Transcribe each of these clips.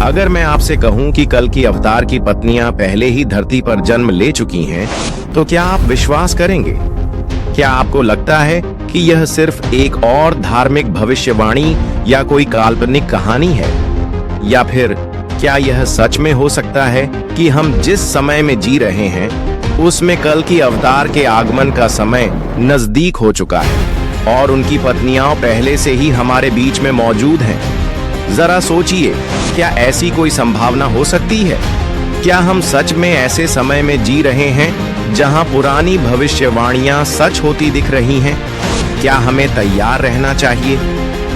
अगर मैं आपसे कहूं कि कल की अवतार की पत्नियां पहले ही धरती पर जन्म ले चुकी हैं, तो क्या आप विश्वास करेंगे? क्या आपको लगता है कि यह सिर्फ एक और धार्मिक भविष्यवाणी या कोई काल्पनिक कहानी है? या फिर क्या यह सच में हो सकता है कि हम जिस समय में जी रहे हैं उसमें कल की अवतार के आगमन का समय नजदीक हो चुका है और उनकी पत्नियां पहले से ही हमारे बीच में मौजूद हैं? जरा सोचिए, क्या ऐसी कोई संभावना हो सकती है? क्या हम सच में ऐसे समय में जी रहे हैं जहां पुरानी भविष्यवाणियां सच होती दिख रही हैं? क्या हमें तैयार रहना चाहिए?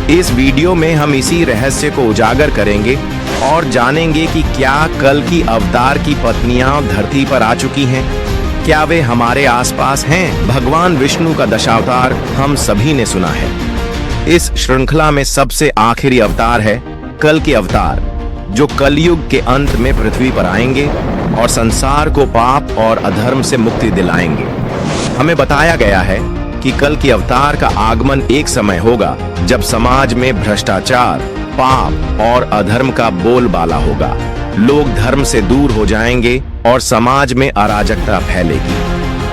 इस वीडियो में हम इसी रहस्य को उजागर करेंगे और जानेंगे कि क्या कल की अवतार की पत्नियां धरती पर आ चुकी हैं? क्या वे हमारे आसपास हैं? भगवान विष्णु का दशावतार हम सभी ने सुना है। इस श्रृंखला में सबसे आखिरी अवतार है कल के अवतार, जो कलयुग के अंत में पृथ्वी पर आएंगे और संसार को पाप और अधर्म से मुक्ति दिलाएंगे। हमें बताया गया है कि कल की अवतार का आगमन एक समय होगा जब समाज में भ्रष्टाचार, पाप और अधर्म का बोलबाला होगा। लोग धर्म से दूर हो जाएंगे और समाज में अराजकता फैलेगी।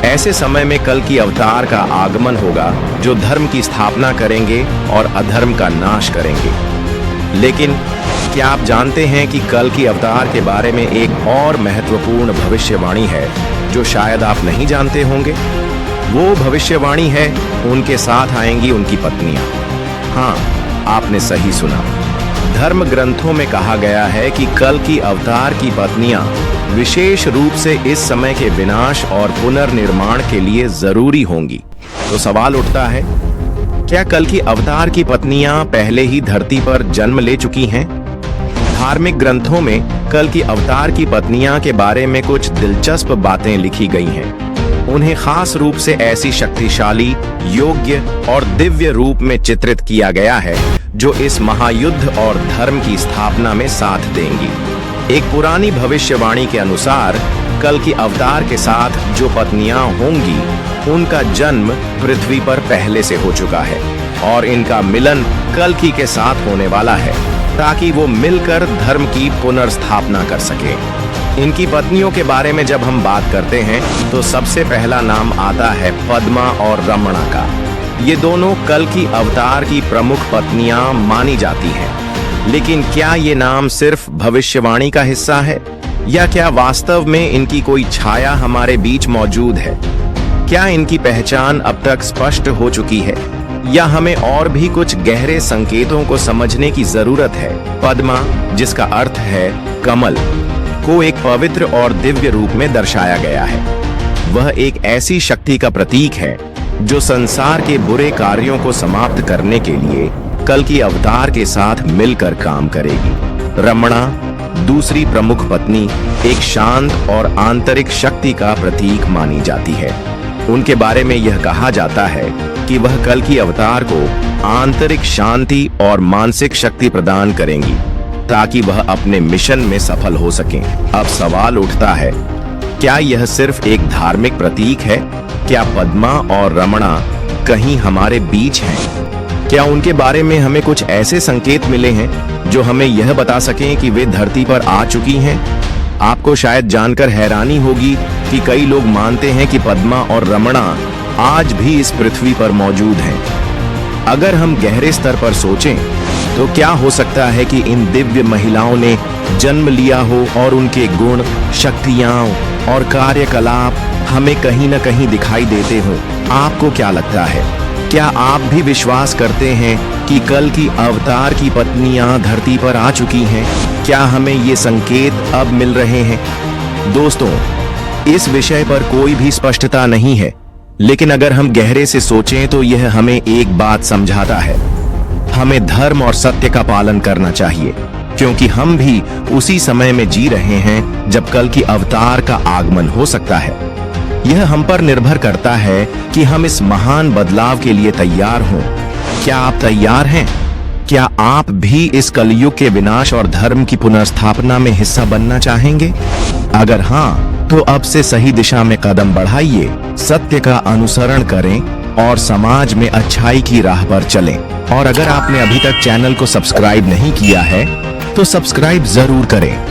ऐसे समय में कल की अवतार का आगमन होगा जो धर्म की स्थापना करेंगे और अधर्म का नाश करेंगे। लेकिन क्या आप जानते हैं कि कल की अवतार के बारे में एक और महत्वपूर्ण भविष्यवाणी है जो शायद आप नहीं जानते होंगे? वो भविष्यवाणी है, उनके साथ आएंगी उनकी पत्नियां। हाँ, आपने सही सुना। धर्म ग्रंथों में कहा गया है कि कल की अवतार की पत्नियां विशेष रूप से इस समय के विनाश और पुनर्निर्माण के लिए जरूरी होंगी। तो सवाल उठता है, क्या कल की अवतार की पत्नियां पहले ही धरती पर जन्म ले चुकी हैं? धार्मिक ग्रंथों में कल की अवतार की पत्नियां के बारे में कुछ दिलचस्प बातें लिखी गई हैं। उन्हें खास रूप से ऐसी शक्तिशाली, योग्य और दिव्य रूप में चित्रित किया गया है जो इस महायुद्ध और धर्म की स्थापना में साथ देंगी। एक पुरानी भविष्यवाणी के अनुसार कल की अवतार के साथ जो पत्नियां होंगी उनका जन्म पृथ्वी पर पहले से हो चुका है और इनका मिलन कल की के साथ होने वाला है ताकि वो मिलकर धर्म की पुनर्स्थापना कर सके। इनकी पत्नियों के बारे में जब हम बात करते हैं तो सबसे पहला नाम आता है पद्मा और रमणा का। ये दोनों कल की अवतार की प्रमुख पत्नियां मानी जाती हैं। लेकिन क्या ये नाम सिर्फ भविष्यवाणी का हिस्सा है या क्या वास्तव में इनकी कोई छाया हमारे बीच मौजूद है? क्या इनकी पहचान अब तक स्पष्ट हो चुकी है या हमें और भी कुछ गहरे संकेतों को समझने की जरूरत है? पद्मा, जिसका अर्थ है कमल, को एक पवित्र और दिव्य रूप में दर्शाया गया है। वह एक ऐसी शक्ति का प्रतीक है जो संसार के बुरे कार्यों को समाप्त करने के लिए कल की अवतार के साथ मिलकर काम करेगी। रमणा, दूसरी प्रमुख पत्नी, एक शांत और आंतरिक शक्ति का प्रतीक मानी जाती है। उनके बारे में यह कहा जाता है कि वह कल की अवतार को आंतरिक शांति और मानसिक शक्ति प्रदान करेंगी ताकि वह अपने मिशन में सफल हो सकें। अब सवाल उठता है, क्या यह सिर्फ एक धार्मिक प्रतीक है? क्या पद्मा और रमणा कहीं हमारे बीच हैं? क्या उनके बारे में हमें कुछ ऐसे संकेत मिले हैं जो हमें यह बता सकें कि वे धरती पर आ चुकी हैं? आपको शायद जानकर हैरानी होगी कि कई लोग मानते हैं कि पद्मा और रमणा आज भी इस पृथ्वी पर मौजूद हैं। अगर हम गहरे स्तर पर सोचें तो क्या हो सकता है कि इन दिव्य महिलाओं ने जन्म लिया हो और उनके गुण, शक्तियां और कार्यकलाप हमें कहीं न कहीं दिखाई देते हों? आपको क्या लगता है? क्या आप भी विश्वास करते हैं कि कल की अवतार की पत्नियां धरती पर आ चुकी हैं? क्या हमें ये संकेत अब मिल रहे हैं? दोस्तों, इस विषय पर कोई भी स्पष्टता नहीं है, लेकिन अगर हम गहरे से सोचें तो यह हमें एक बात समझाता है। हमें धर्म और सत्य का पालन करना चाहिए, क्योंकि हम भी उसी समय में जी रहे हैं जब कल की अवतार का आगमन हो सकता है। यह हम पर निर्भर करता है कि हम इस महान बदलाव के लिए तैयार हों। क्या आप तैयार हैं? क्या आप भी इस कलयुग के विनाश और धर्म की पुनर्स्थापना में हिस्सा बनना चाहेंगे? अगर हाँ, तो अब से सही दिशा में कदम बढ़ाइए, सत्य का अनुसरण करें और समाज में अच्छाई की राह पर चलें। और अगर आपने अभी तक चैनल को सब्सक्राइब नहीं किया है तो सब्सक्राइब जरूर करें।